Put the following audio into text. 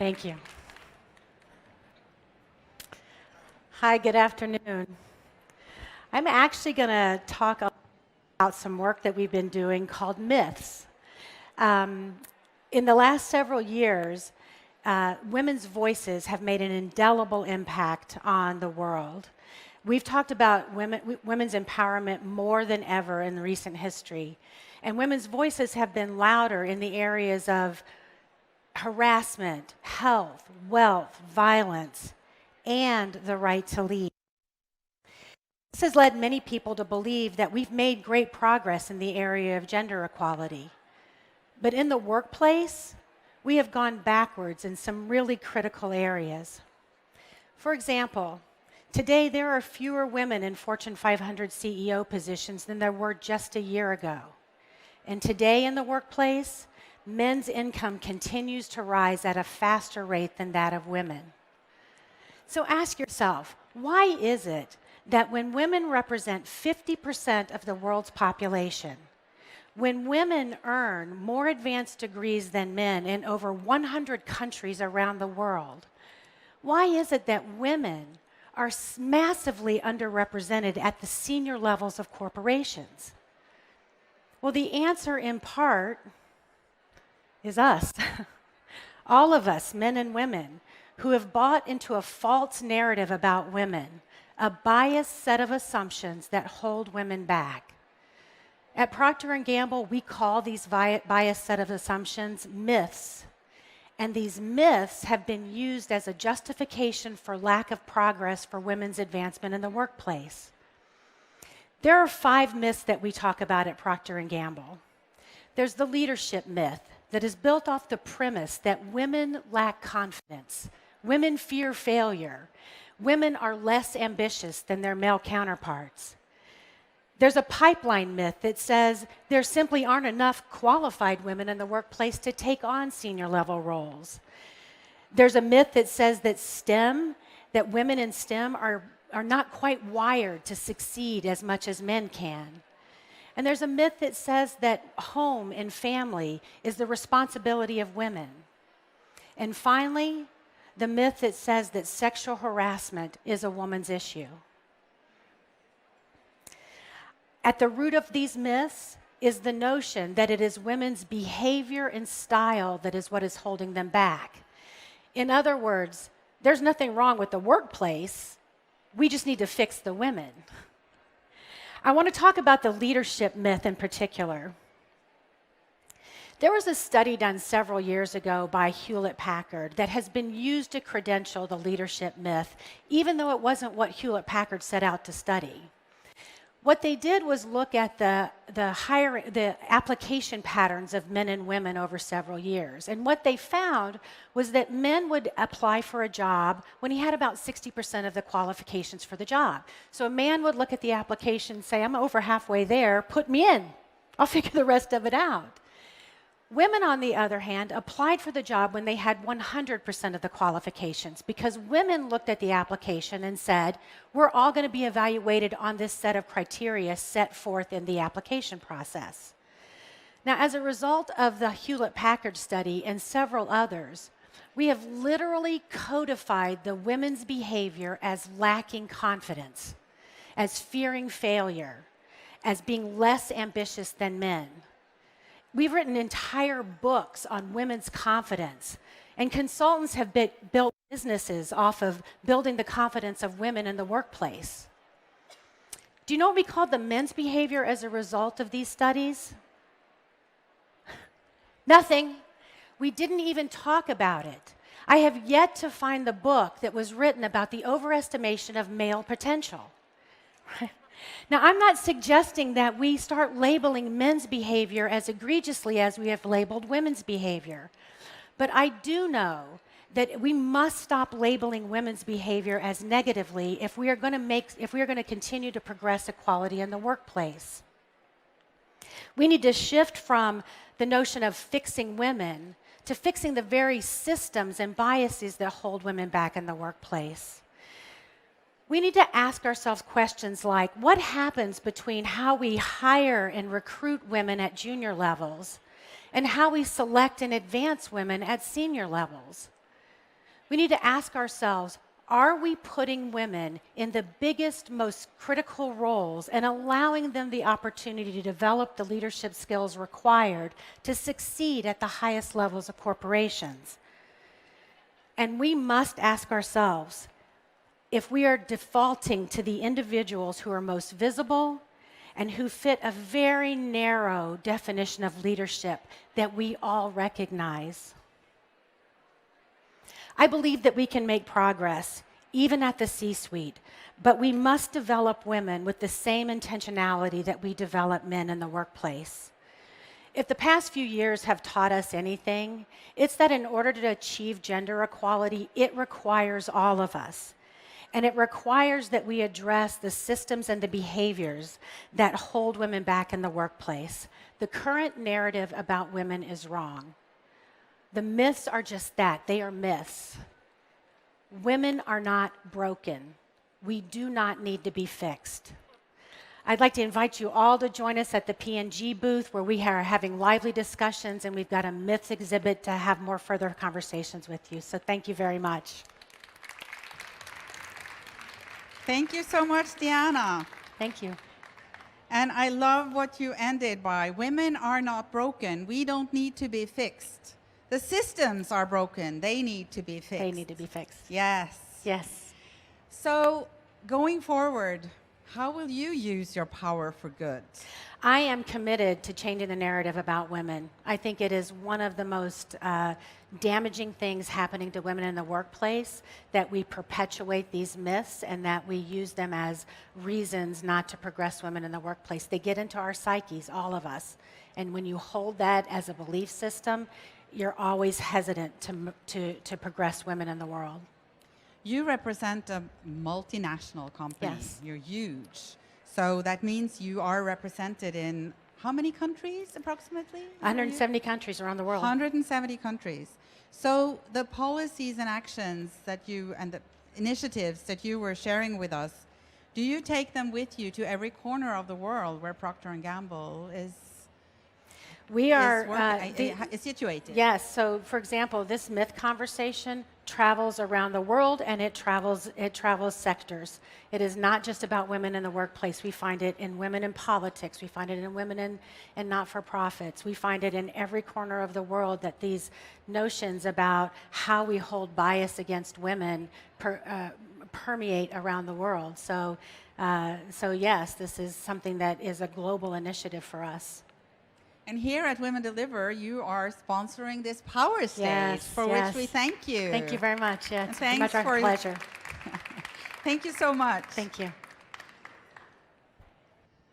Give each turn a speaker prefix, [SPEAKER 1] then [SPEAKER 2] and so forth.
[SPEAKER 1] Thank you. Hi, good afternoon. I'm actually going to talk about some work that we've been doing called myths. Um, in the last several years, women's voices have made an indelible impact on the world. We've talked about women's empowerment more than ever in recent history, and women's voices have been louder in the areas of harassment, health, wealth, violence, and the right to lead. This has led many people to believe that we've made great progress in the area of gender equality. But in the workplace, we have gone backwards in some really critical areas. For example, today there are fewer women in Fortune 500 CEO positions than there were just a year ago. And today in the workplace, men's income continues to rise at a faster rate than that of women. So ask yourself, why is it that when women represent 50% of the world's population, when women earn more advanced degrees than men in over 100 countries around the world, why is it that women are massively underrepresented at the senior levels of corporations? Well, the answer in part is us. All of us, men and women, who have bought into a false narrative about women, a biased set of assumptions that hold women back. At Procter & Gamble, we call these biased set of assumptions myths. And these myths have been used as a justification for lack of progress for women's advancement in the workplace. There are 5 myths that we talk about at Procter & Gamble. There's the leadership myth that is built off the premise that women lack confidence, women fear failure, women are less ambitious than their male counterparts. There's a pipeline myth that says there simply aren't enough qualified women in the workplace to take on senior level roles. There's a myth that says that women in STEM are not quite wired to succeed as much as men can. And there's a myth that says that home and family is the responsibility of women. And finally, the myth that says that sexual harassment is a woman's issue. At the root of these myths is the notion that it is women's behavior and style that is what is holding them back. In other words, there's nothing wrong with the workplace. We just need to fix the women. I want to talk about the leadership myth in particular. There was a study done several years ago by Hewlett-Packard that has been used to credential the leadership myth, even though it wasn't what Hewlett-Packard set out to study. What they did was look at the application patterns of men and women over several years. And what they found was that men would apply for a job when he had about 60% of the qualifications for the job. So a man would look at the application and say, I'm over halfway there, put me in. I'll figure the rest of it out. Women, on the other hand, applied for the job when they had 100% of the qualifications because women looked at the application and said, we're all going to be evaluated on this set of criteria set forth in the application process. Now, as a result of the Hewlett-Packard study and several others, we have literally codified the women's behavior as lacking confidence, as fearing failure, as being less ambitious than men. We've written entire books on women's confidence, and consultants have built businesses off of building the confidence of women in the workplace. Do you know what we call the men's behavior as a result of these studies? Nothing. We didn't even talk about it. I have yet to find the book that was written about the overestimation of male potential. Now, I'm not suggesting that we start labeling men's behavior as egregiously as we have labeled women's behavior. But I do know that we must stop labeling women's behavior as negatively if we are going to continue to progress equality in the workplace. We need to shift from the notion of fixing women to fixing the very systems and biases that hold women back in the workplace. We need to ask ourselves questions like, what happens between how we hire and recruit women at junior levels and how we select and advance women at senior levels? We need to ask ourselves, are we putting women in the biggest, most critical roles and allowing them the opportunity to develop the leadership skills required to succeed at the highest levels of corporations? And we must ask ourselves if we are defaulting to the individuals who are most visible and who fit a very narrow definition of leadership that we all recognize. I believe that we can make progress, even at the C-suite, but we must develop women with the same intentionality that we develop men in the workplace. If the past few years have taught us anything, it's that in order to achieve gender equality, it requires all of us. And it requires that we address the systems and the behaviors that hold women back in the workplace. The current narrative about women is wrong. The myths are just that, they are myths. Women are not broken. We do not need to be fixed. I'd like to invite you all to join us at the P&G booth where we are having lively discussions and we've got a myths exhibit to have more further conversations with you. So thank you very much.
[SPEAKER 2] Thank you so much, Deanna.
[SPEAKER 1] Thank you.
[SPEAKER 2] And I love what you ended by. Women are not broken. We don't need to be fixed. The systems are broken. They need to be fixed.
[SPEAKER 1] They need to be fixed.
[SPEAKER 2] Yes.
[SPEAKER 1] Yes.
[SPEAKER 2] So going forward, how will you use your power for good?
[SPEAKER 1] I am committed to changing the narrative about women. I think it is one of the most damaging things happening to women in the workplace, that we perpetuate these myths and that we use them as reasons not to progress women in the workplace. They get into our psyches, all of us. And when you hold that as a belief system, you're always hesitant to progress women in the world.
[SPEAKER 2] You represent a multinational company.
[SPEAKER 1] Yes.
[SPEAKER 2] You're huge. So that means you are represented in how many countries approximately?
[SPEAKER 1] 170 countries around the world.
[SPEAKER 2] 170 countries. So the policies and actions that you, and the initiatives that you were sharing with us, do you take them with you to every corner of the world where Procter & Gamble is situated?
[SPEAKER 1] Yes. So, for example, this myth conversation travels around the world, and it travels sectors. It is not just about women in the workplace. We find it in women in politics. We find it in women in not-for-profits. We find it in every corner of the world, that these notions about how we hold bias against women permeate around the world. So yes, this is something that is a global initiative for us.
[SPEAKER 2] And here at Women Deliver, you are sponsoring this power stage, which we thank you.
[SPEAKER 1] Thank you very much. Yeah, it's
[SPEAKER 2] thanks
[SPEAKER 1] much our pleasure.
[SPEAKER 2] Thank you so much.
[SPEAKER 1] Thank you.